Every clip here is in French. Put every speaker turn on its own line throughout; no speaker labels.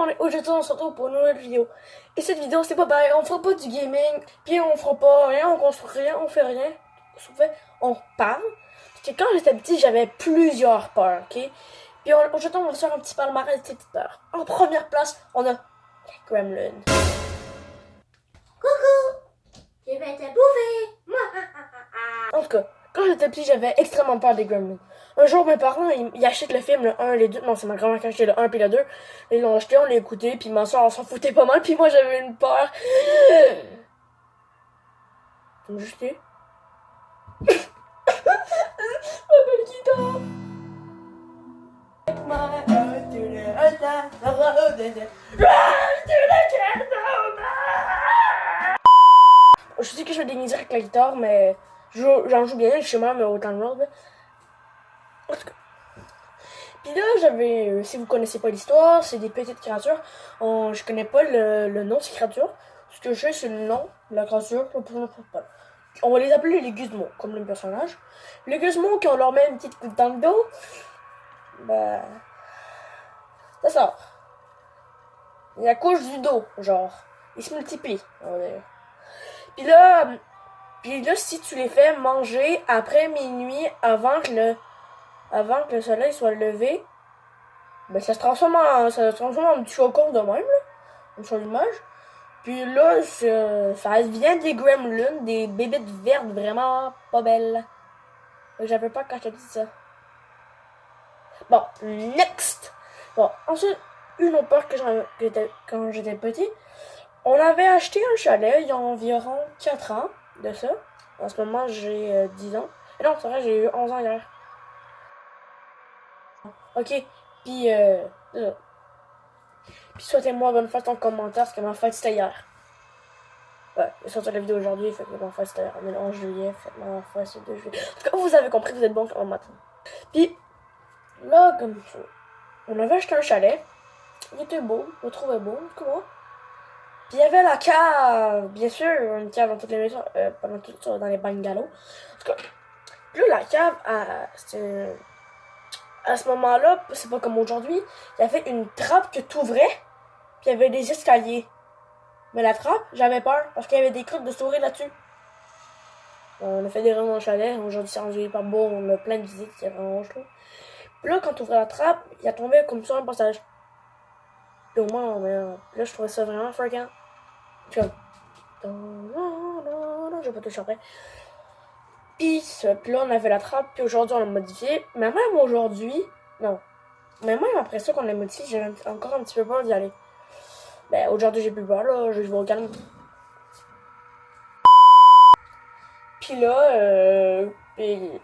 monde, aujourd'hui on se retrouve pour une nouvelle vidéo. Et cette vidéo c'est pas pareil, on fera pas du gaming, puis on fera pas rien, on construit rien, on fait rien. On parle. Parce que quand j'étais petit, j'avais plusieurs peurs, ok? Puis aujourd'hui on va faire un petit palmarès de ces petites peurs. En première place, on a Gremlin.
Coucou! Je vais te bouffer!
En tout cas, quand j'étais petit, j'avais extrêmement peur des Gremlins. Un jour, mes parents, ils achètent le film, le 1 et le 2. Non, c'est ma grand-mère qui a acheté le 1 puis le 2. Ils l'ont acheté, on l'a écouté, puis ma soeur, on s'en foutait pas mal, puis moi, j'avais une peur. Tu me jeter? Ma belle guitare! Je sais que je fais des niaiseries avec la guitare, mais j'en joue bien, je suis même autant de monde. En tout cas. Puis là, j'avais, si vous connaissez pas l'histoire, c'est des petites créatures. Je connais pas le nom de ces créatures. Ce que je sais, c'est le nom de la créature. On va les appeler les gizmos, comme le personnage. Les gizmos, quand on leur met une petite coupe dans le dos, ben, ça sort. Il accouche du dos, genre. Ils se multiplient, on va dire. Puis là, si tu les fais manger après minuit, avant que le soleil soit levé, ben ça se transforme en petit chocon de même, là, sur l'image. Puis là, ça vient des gremlins, des bébites vertes vraiment pas belles. J'avais peur quand je te dis ça. Bon, next! Bon, ensuite, une autre peur quand j'étais petit. On avait acheté un chalet il y a environ 4 ans de ça. En ce moment, j'ai 10 ans. Et non, c'est vrai, j'ai eu 11 ans hier. Ok, puis souhaitez-moi bonne fête en commentaire, parce que ma fête c'était hier. Ouais, j'ai sorti la vidéo aujourd'hui, fait que ma fête c'était hier. On est le 11 juillet, fait que ma fête c'est 2 juillet. En tout cas, vous avez compris, vous êtes bons en maths. Puis, là, comme ça, on avait acheté un chalet. Il était beau, je le trouvais beau, en tout cas moi. Puis il y avait la cave, bien sûr, une cave dans toutes les maisons, pas dans toutes, dans les bungalows. En tout cas, là, la cave, à ce moment-là, c'est pas comme aujourd'hui, il y avait une trappe que tu ouvrais, puis il y avait des escaliers. Mais la trappe, j'avais peur, parce qu'il y avait des crottes de souris là-dessus. On a fait des rangs au chalet, aujourd'hui c'est rendu pas beau, on a plein de visites, c'est vraiment je trouve. Puis là, quand tu ouvrais la trappe, il a tombé comme ça un passage. Puis au moins, là, je trouvais ça vraiment fréquent. Puis je vais pas toucher après. Puis là, on avait la trappe, puis aujourd'hui, on l'a modifié. Mais même aujourd'hui, non. Mais même après ça qu'on l'a modifié, j'avais encore un petit peu peur d'y aller. Ben, aujourd'hui, j'ai plus peur, là, je vais au calme. Puis là,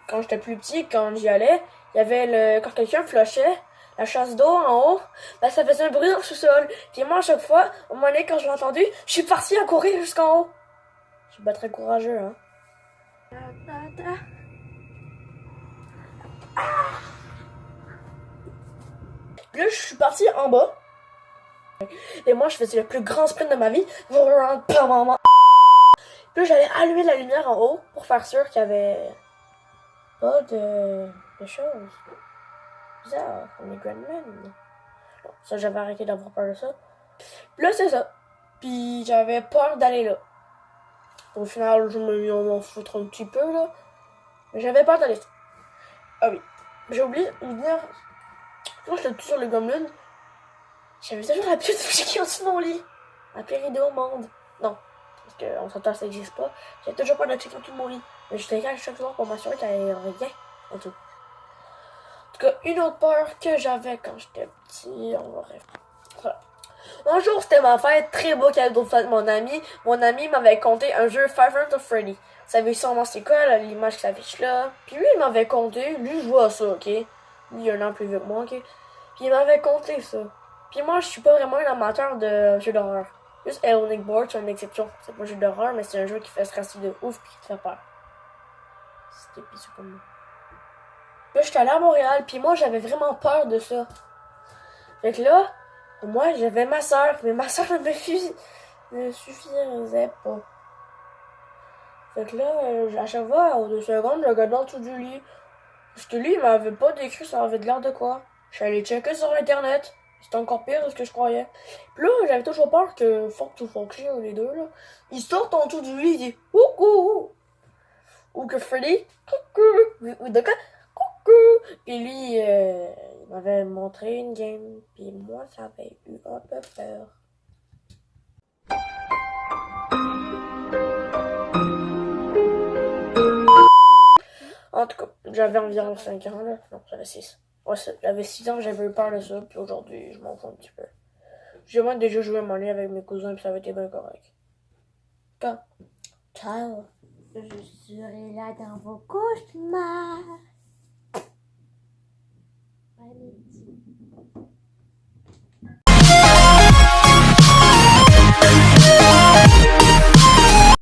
quand j'étais plus petit, quand j'y allais, il y avait quand quelqu'un flushait la chasse d'eau en haut, ben ça faisait un bruit dans le sous-sol. Puis moi, à chaque fois, au moment donné, quand je l'ai entendu, je suis partie à courir jusqu'en haut. Je suis pas très courageux, hein. Puis là, je suis partie en bas. Et moi, je faisais le plus grand sprint de ma vie. Puis là, j'allais allumer la lumière en haut pour faire sûr qu'il y avait pas de choses bizarres comme les gremlins. Bon, ça, j'avais arrêté d'avoir peur de ça. Puis là, c'est ça. Puis j'avais peur d'aller là. Au final, je me m'en foutre un petit peu, là. Mais j'avais peur d'aller là. Ah oui. J'ai oublié de dire... Quand j'étais sur le gremlin, j'avais toujours la petite fiche qui est en dessous de mon lit. La pire idée au monde. Non. Parce qu'on s'entend, ça n'existe pas. J'avais toujours pas de checker en dessous de mon lit. Mais je checkais chaque jour pour m'assurer qu'il n'y avait rien en tout. En tout cas, une autre peur que j'avais quand j'étais petit, on va rêver. Voilà. Un jour, c'était ma fête, très beau cadeau de fête de mon ami. Mon ami m'avait conté un jeu Five Nights at Freddy. Vous savez sûrement c'est quoi, l'image qui s'affiche là. Puis lui, il m'avait conté, lui, je vois ça, ok? Lui, il a un an plus vieux que moi, ok? Puis il m'avait conté ça. Puis moi, je suis pas vraiment un amateur de jeux d'horreur. Juste Hello Board, c'est une exception. C'est pas un jeu d'horreur, mais c'est un jeu qui fait stresser de ouf pis qui te fait peur. C'était pissou comme moi. Là, j'étais allée à Montréal, puis moi, j'avais vraiment peur de ça. Fait que là, moi, j'avais ma soeur, mais ma soeur ne suffisait pas. Fait que là, à chaque fois, aux 2 secondes, je regardais en dessous du lit. Parce que lui, il m'avait pas décrit ça avait de l'air de quoi. Je suis allée checker sur internet. C'était encore pire de ce que je croyais. Puis là, j'avais toujours peur que Fox ou Foxy, les deux, là, ils sortent en dessous du lit et disent coucou! Ou que Freddy, coucou! Ou de quoi? Coucou! Puis lui, il m'avait montré une game. Puis moi, ça avait eu un peu peur. En tout cas, j'avais environ 5 ans, là. Non, j'avais 6. Ouais, j'avais 6 ans, j'avais eu peur de ça, puis aujourd'hui, je m'en fous un petit peu. J'ai moi déjà joué à mon lit avec mes cousins, puis ça avait été bien correct. Quand?
Ciao. Je serai là dans vos cauchemars.